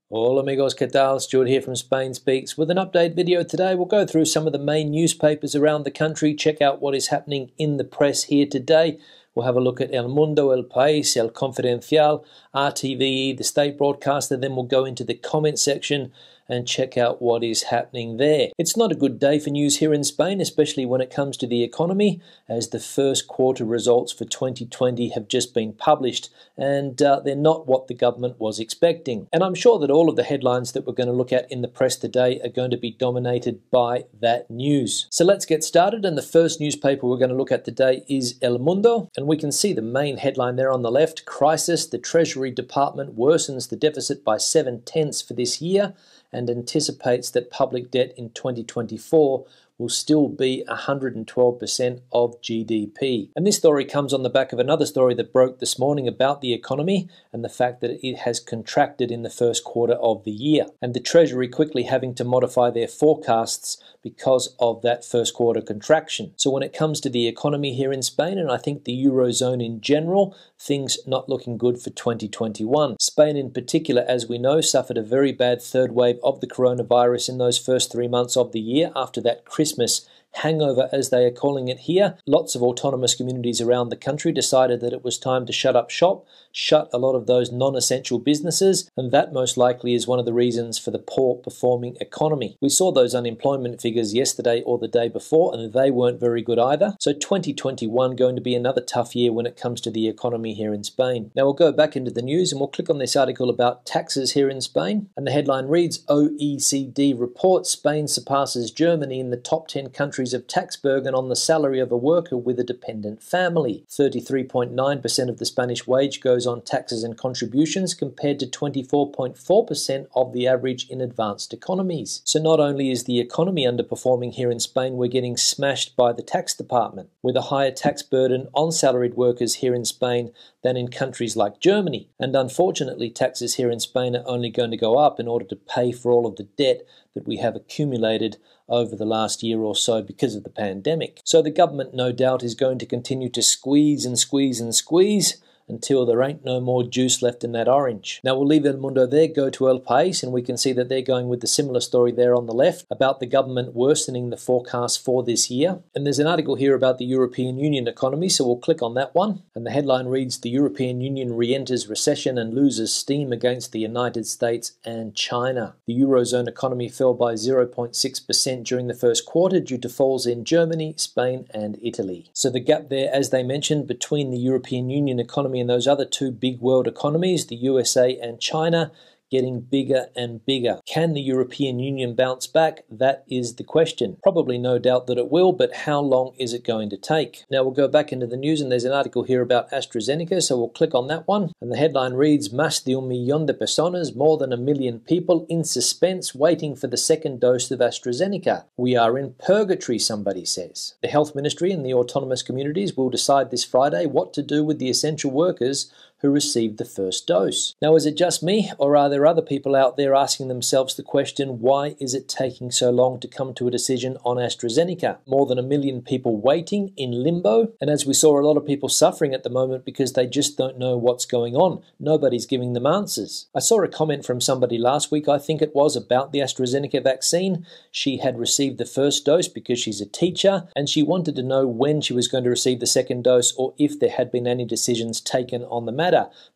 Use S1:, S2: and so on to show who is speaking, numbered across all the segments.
S1: Hola amigos, ¿qué tal? Stuart here from Spain Speaks with an update video today. We'll go through some of the main newspapers around the country, check out what is happening in the press here today. We'll have a look at El Mundo, El País, El Confidencial, RTVE, the state broadcaster. Then we'll go into the comment section and check out what is happening there. It's not a good day for news here in Spain, especially when it comes to the economy, as the first quarter results for 2020 have just been published, and they're not what the government was expecting. And I'm sure that all of the headlines that we're going to look at in the press today are going to be dominated by that news. So let's get started, and the first newspaper we're going to look at today is El Mundo, and we can see the main headline there on the left: Crisis, the Treasury Department worsens the deficit by 7/10 for this year and anticipates that public debt in 2024 will still be 112% of GDP. And this story comes on the back of another story that broke this morning about the economy and the fact that it has contracted in the first quarter of the year, and the Treasury quickly having to modify their forecasts because of that first quarter contraction. So when it comes to the economy here in Spain, and I think the Eurozone in general, things not looking good for 2021. Spain in particular, as we know, suffered a very bad third wave of the coronavirus in those first 3 months of the year after that Christmas hangover, as they are calling it here. Lots of autonomous communities around the country decided that it was time to shut up shop, shut a lot of those non-essential businesses, and that most likely is one of the reasons for the poor performing economy. We saw those unemployment figures yesterday or the day before, and they weren't very good either. So 2021 going to be another tough year when it comes to the economy here in Spain. Now we'll go back into the news and we'll click on this article about taxes here in Spain, and the headline reads: OECD reports Spain surpasses Germany in the top 10 countries of tax burden on the salary of a worker with a dependent family. 33.9% of the Spanish wage goes on taxes and contributions, compared to 24.4% of the average in advanced economies. So not only is the economy underperforming here in Spain, we're getting smashed by the tax department, with a higher tax burden on salaried workers here in Spain than in countries like Germany. And unfortunately, taxes here in Spain are only going to go up in order to pay for all of the debt that we have accumulated over the last year or so because of the pandemic. So the government, no doubt, is going to continue to squeeze and squeeze and squeeze until there ain't no more juice left in that orange. Now we'll leave El Mundo there, go to El País, and we can see that they're going with the similar story there on the left about the government worsening the forecast for this year. And there's an article here about the European Union economy, so we'll click on that one. And the headline reads: The European Union re-enters recession and loses steam against the United States and China. The Eurozone economy fell by 0.6% during the first quarter due to falls in Germany, Spain, and Italy. So the gap there, as they mentioned, between the European Union economy and those other two big world economies, the USA and China, getting bigger and bigger. Can the European Union bounce back? That is the question. Probably no doubt that it will, but how long is it going to take? Now we'll go back into the news, and there's an article here about AstraZeneca, so we'll click on that one. And the headline reads: Más de 1 millón de personas, more than 1 million people in suspense waiting for the second dose of AstraZeneca. We are in purgatory, somebody says. The Health Ministry and the autonomous communities will decide this Friday what to do with the essential workers who received the first dose. Now, is it just me, or are there other people out there asking themselves the question, why is it taking so long to come to a decision on AstraZeneca? More than 1 million people waiting in limbo, and as we saw, a lot of people suffering at the moment because they just don't know what's going on. Nobody's giving them answers. I saw a comment from somebody last week, I think it was, about the AstraZeneca vaccine. She had received the first dose because she's a teacher, and she wanted to know when she was going to receive the second dose, or if there had been any decisions taken on the matter.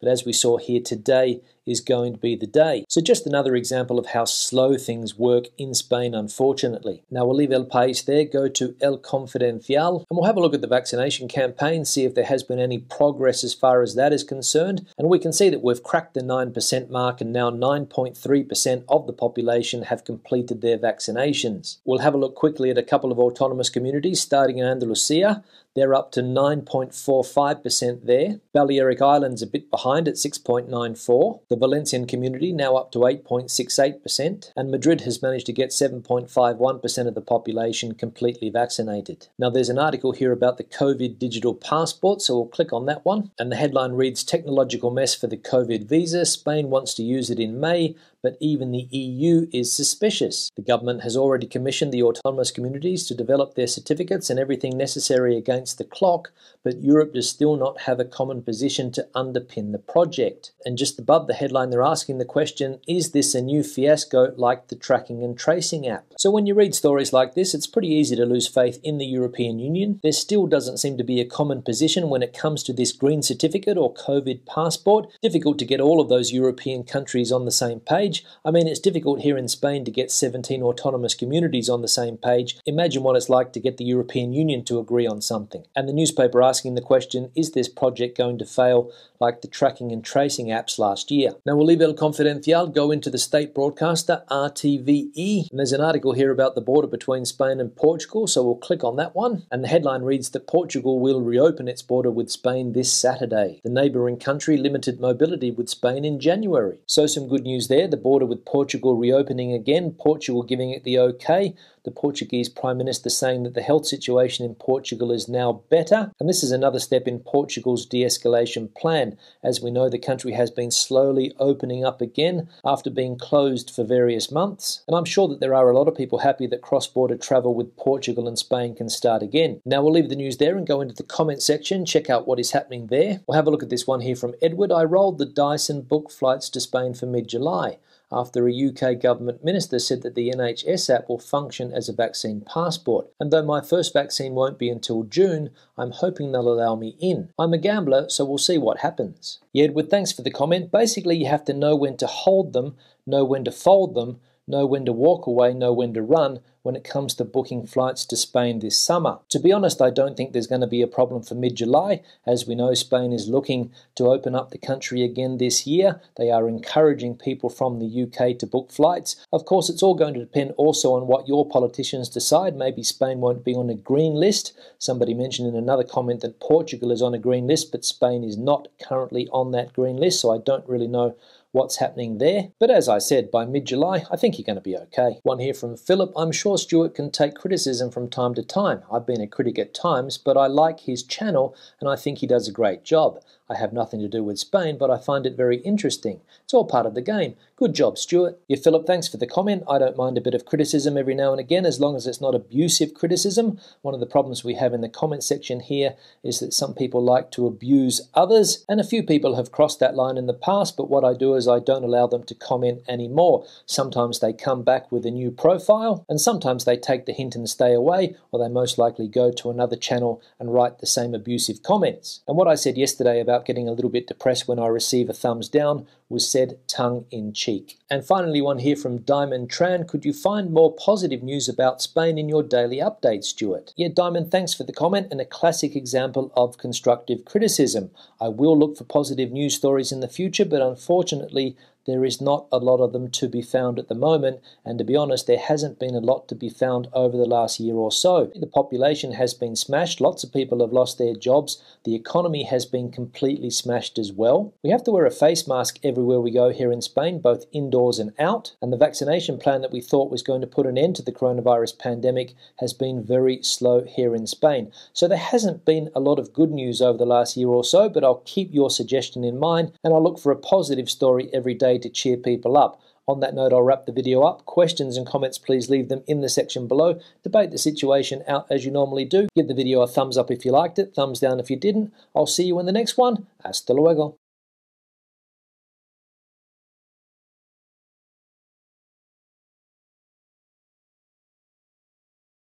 S1: But as we saw here, today is going to be the day. So just another example of how slow things work in Spain, unfortunately. Now we'll leave El País there, go to El Confidencial, and we'll have a look at the vaccination campaign, see if there has been any progress as far as that is concerned. And we can see that we've cracked the 9% mark, and now 9.3% of the population have completed their vaccinations. We'll have a look quickly at a couple of autonomous communities, starting in Andalusia. They're up to 9.45% there. Balearic Islands a bit behind at 6.94%. The Valencian community now up to 8.68%. And Madrid has managed to get 7.51% of the population completely vaccinated. Now there's an article here about the COVID digital passport, so we'll click on that one. And the headline reads: Technological mess for the COVID visa. Spain wants to use it in May, but even the EU is suspicious. The government has already commissioned the autonomous communities to develop their certificates and everything necessary against the clock, but Europe does still not have a common position to underpin the project. And just above the headline, they're asking the question, is this a new fiasco like the tracking and tracing app? So when you read stories like this, it's pretty easy to lose faith in the European Union. There still doesn't seem to be a common position when it comes to this green certificate or COVID passport. Difficult to get all of those European countries on the same page. I mean, it's difficult here in Spain to get 17 autonomous communities on the same page. Imagine what it's like to get the European Union to agree on something. And the newspaper asking the question, is this project going to fail like the tracking and tracing apps last year? Now we'll leave El Confidencial, go into the state broadcaster RTVE, and there's an article here about the border between Spain and Portugal, so we'll click on that one. And the headline reads that Portugal will reopen its border with Spain this Saturday. The neighbouring country limited mobility with Spain in January. So some good news there, the border with Portugal reopening again, Portugal giving it the okay. The Portuguese Prime Minister saying that the health situation in Portugal is now better, and this is another step in Portugal's de-escalation plan. As we know, the country has been slowly opening up again after being closed for various months, and I'm sure that there are a lot of people happy that cross-border travel with Portugal and Spain can start again. Now we'll leave the news there and go into the comment section, check out what is happening there. We'll have a look at this one here from Edward. I rolled the dice and booked flights to Spain for mid-July, after a UK government minister said that the NHS app will function as a vaccine passport. And though my first vaccine won't be until June, I'm hoping they'll allow me in. I'm a gambler, so we'll see what happens. Yeah, Edward, thanks for the comment. Basically, you have to know when to hold them, know when to fold them, know when to walk away, know when to run when it comes to booking flights to Spain this summer. To be honest, I don't think there's going to be a problem for mid-July. As we know, Spain is looking to open up the country again this year. They are encouraging people from the UK to book flights. Of course, it's all going to depend also on what your politicians decide. Maybe Spain won't be on a green list. Somebody mentioned in another comment that Portugal is on a green list, but Spain is not currently on that green list, so I don't really know what's happening there. But as I said, by mid-July, I think you're going to be okay. One here from Philip. I'm sure Stuart can take criticism from time to time. I've been a critic at times, but I like his channel and I think he does a great job. I have nothing to do with Spain, but I find it very interesting. It's all part of the game. Good job, Stuart. Yeah, Philip, thanks for the comment. I don't mind a bit of criticism every now and again, as long as it's not abusive criticism. One of the problems we have in the comment section here is that some people like to abuse others, and a few people have crossed that line in the past, but what I do is I don't allow them to comment anymore. Sometimes they come back with a new profile, and sometimes they take the hint and stay away, or they most likely go to another channel and write the same abusive comments. And what I said yesterday about getting a little bit depressed when I receive a thumbs down was said tongue in cheek. And finally, one here from Diamond Tran. Could you find more positive news about Spain in your daily update, Stuart? Yeah, Diamond, thanks for the comment and a classic example of constructive criticism. I will look for positive news stories in the future, but unfortunately, there is not a lot of them to be found at the moment, and to be honest, there hasn't been a lot to be found over the last year or so. The population has been smashed, lots of people have lost their jobs, the economy has been completely smashed as well. We have to wear a face mask everywhere we go here in Spain, both indoors and out, and the vaccination plan that we thought was going to put an end to the coronavirus pandemic has been very slow here in Spain. So there hasn't been a lot of good news over the last year or so, but I'll keep your suggestion in mind, and I'll look for a positive story every day to cheer people up. On that note, I'll wrap the video up. Questions and comments, please leave them in the section below. Debate the situation out as you normally do. Give the video a thumbs up if you liked it, thumbs down if you didn't. I'll see you in the next one. Hasta luego.